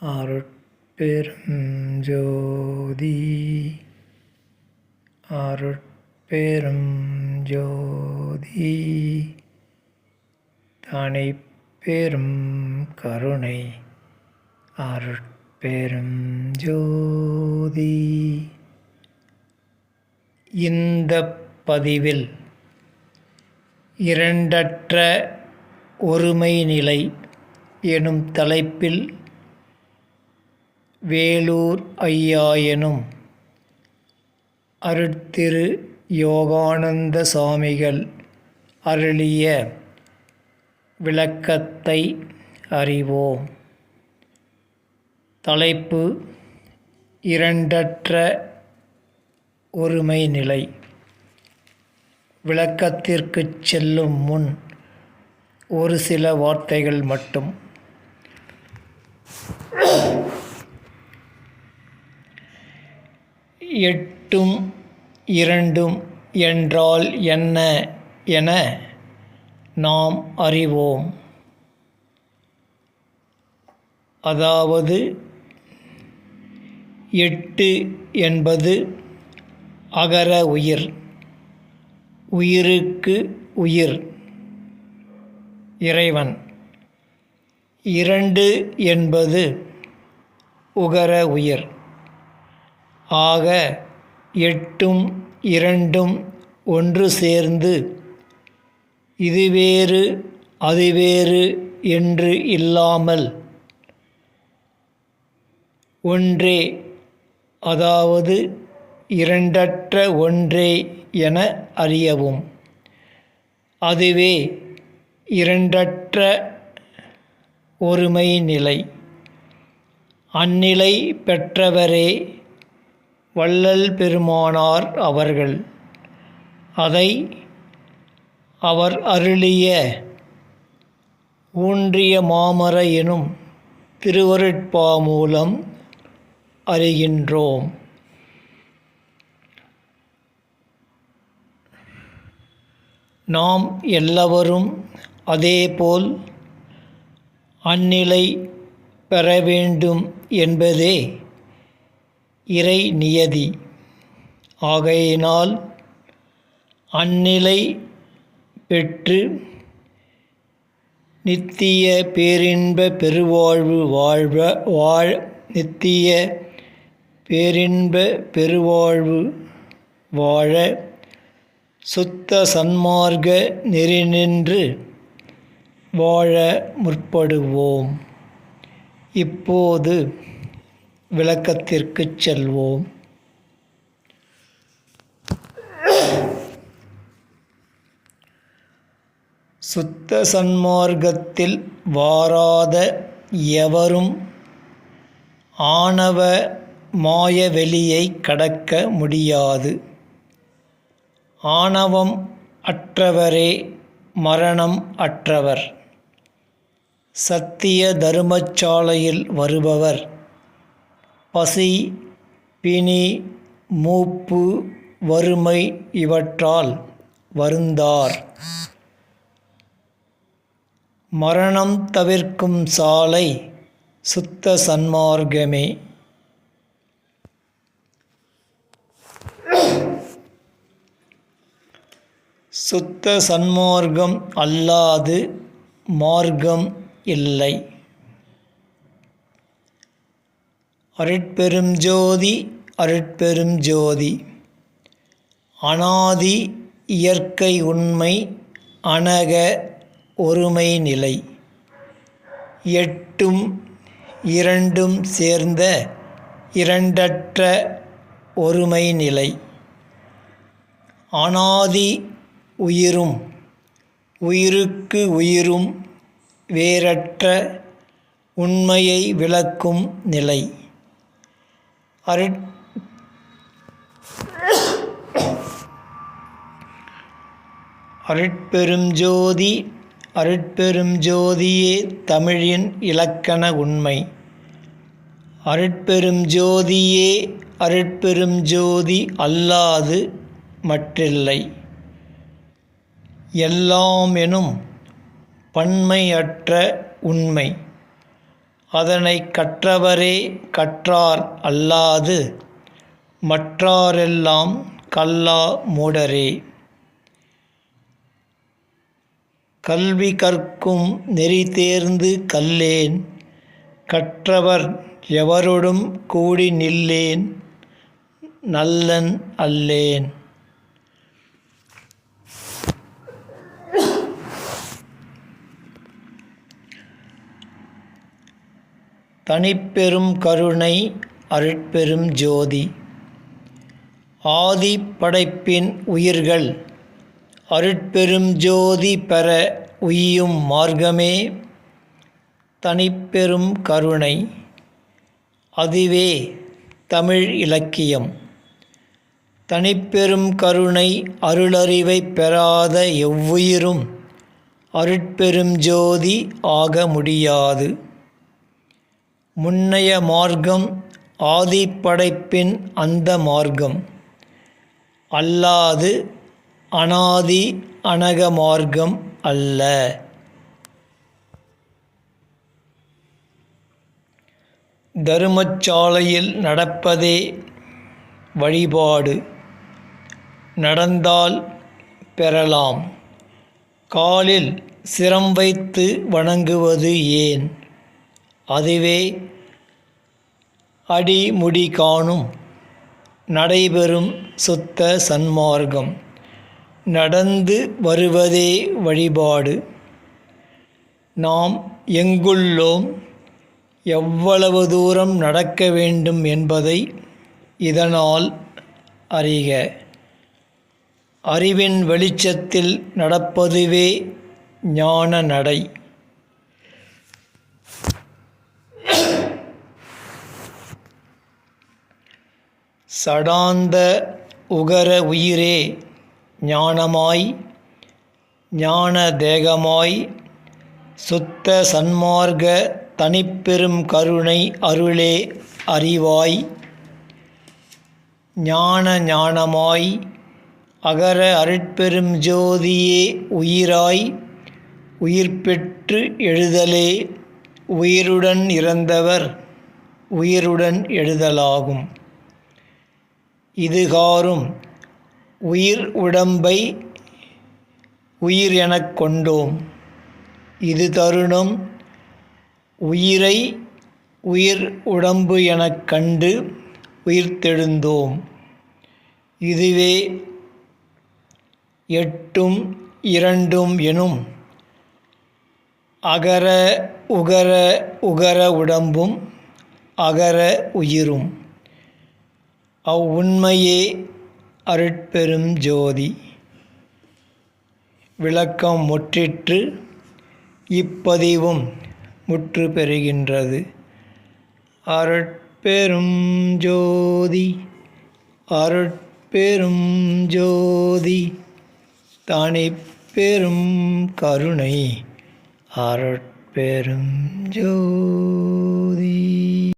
அருட்பெரும் ஜோதி அருட்பெரும் ஜோதி தனிப்பெரும் கருணை அருட்பெரும் ஜோதி. இந்த பதிவில் இரண்டற்ற ஒருமை நிலை எனும் தலைப்பில் வேலூர் ஐயா எனும் அருட்திரு யோகானந்த சாமிகள் அருளிய விளக்கத்தை அறிவோம். தலைப்பு இரண்டற்ற ஒருமை நிலை. விளக்கத்திற்குச் செல்லும் முன் ஒரு சில வார்த்தைகள் மட்டும். எட்டும் இரண்டும் என்றால் என்ன என நாம் அறிவோம். அதாவது எட்டு என்பது அகர உயிர், உயிருக்கு உயிர் இறைவன். இரண்டு என்பது உகர உயிர். ஆக எட்டும் இரண்டும் ஒன்று சேர்ந்து இது வேறு அது வேறு என்று இல்லாமல் ஒன்றே, அதாவது இரண்டற்ற ஒன்றே என அறியவும். அதுவே இரண்டற்ற ஒருமை நிலை. அந்நிலை பெற்றவரே வள்ளல் பெருமானார் அவர்கள். அதை அவர் அருளிய ஊன்றிய மாமர எனும் திருவருட்பா மூலம் அறிகின்றோம். நாம் எல்லவரும் அதேபோல் அந்நிலை பெற வேண்டும் என்பதே இறை நியதி. ஆகையினால் அந்நிலை பெற்று நித்திய பேரின்ப பெருவாழ்வு நித்திய பேரின்ப பெருவாழ்வு வாழ சுத்த சன்மார்க்க நெறி நின்று வாழ முற்படுவோம். இப்போது விளக்கத்திற்குச் செல்வோம். சுத்த சன்மார்க்கத்தில் வாராத எவரும் ஆணவ மாய வெளியை கடக்க முடியாது. ஆணவம் அற்றவரே மரணம் அற்றவர். சத்திய தருமச்சாலையில் வருபவர் பசி, பிணி, மூப்பு, வறுமை இவற்றால் வருந்தார். மரணம் தவிர்க்கும் சாலை சுத்த சன்மார்க்கமே. சுத்த சன்மார்க்கம் அல்லாது மார்க்கம் இல்லை. அருட்பெரும் ஜோதி அருட்பெரும் ஜோதி. அனாதி இயற்கை உண்மை அனக ஒருமை நிலை. எட்டும் இரண்டும் சேர்ந்த இரண்டற்ற ஒருமை நிலை. அனாதி உயிரும் உயிருக்கு உயிரும் வேறற்ற உண்மையை விளக்கும் நிலை. அருட்பெரும் ஜோதி அருட்பெரும் ஜோதியே தமிழின் இலக்கண உண்மை. அருட்பெரும் ஜோதியே அருட்பெரும் ஜோதி அல்லாது மற்றில்லை. எல்லாம் எனும் பன்மையற்ற உண்மை. அதனைக் கற்றவரே கற்றார் அல்லாது மற்றாரெல்லாம் கல்லா மூடரே. கல்வி கற்கும் நெறி தேர்ந்து கல்லேன் கற்றவர் எவரொடும் கூடி நில்லேன் நல்லன் அல்லேன். தனிப்பெரும் கருணை அருட்பெரும் ஜோதி. ஆதி படைப்பின் உயிர்கள் அருட்பெரும் ஜோதி பெற உய்யும் மார்க்கமே தனிப்பெரும் கருணை. அதுவே தமிழ் இலக்கியம். தனிப்பெரும் கருணை அருளறிவை பெறாத எவ்வுயிரும் அருட்பெரும் ஜோதி ஆக முடியாது. முன்னைய மார்க்கம் ஆதி படைப்பின் அந்த மார்க்கம் அல்லாது அனாதி அனக மார்க்கம் அல்ல. தருமச்சாலையில் நடப்பதே வழிபாடு. நடந்தால் பெறலாம். காலில் சிரம் வைத்து வணங்குவது ஏன்? அதுவே அடிமுடி காணும் நடைபெறும் சுத்த சன்மார்க்கம். நடந்து வருவதே வழிபாடு. நாம் எங்குள்ளோம், எவ்வளவு தூரம் நடக்க வேண்டும் என்பதை இதனால் அறிக. அறிவின் வெளிச்சத்தில் நடப்பதுவே ஞான நடை. சடாந்த உகர உயிரே ஞானமாய் ஞான தேகமாய் சுத்த சன்மார்க்க தனிப்பெரும் கருணை அருளே அறிவாய் ஞானமாய் அகர அருட்பெரும் ஜோதியே உயிராய் உயிர் பெற்று எழுதலே உயிருடன் இறந்தவர் உயிருடன் எழுதலாகும். இதுகாறும் உயிர் உடம்பை உயிர் எனக் கொண்டோம். இது தருணம் உயிரை உயிர் உடம்பு எனக் கண்டு உயிர்த்தெழுந்தோம். இதுவே எட்டும் இரண்டும் எனும் அகர உகர உகர உடம்பும் அகர உயிரும். அவ்வுண்மையே அருட்பெரும் ஜோதி. விளக்கம் முற்றிற்று. இப்பதிவும் முற்று பெறுகின்றது. அருட்பெரும் ஜோதி அருட்பெரும் ஜோதி தனிப்பெரும் கருணை அருட்பெரும் ஜோதி.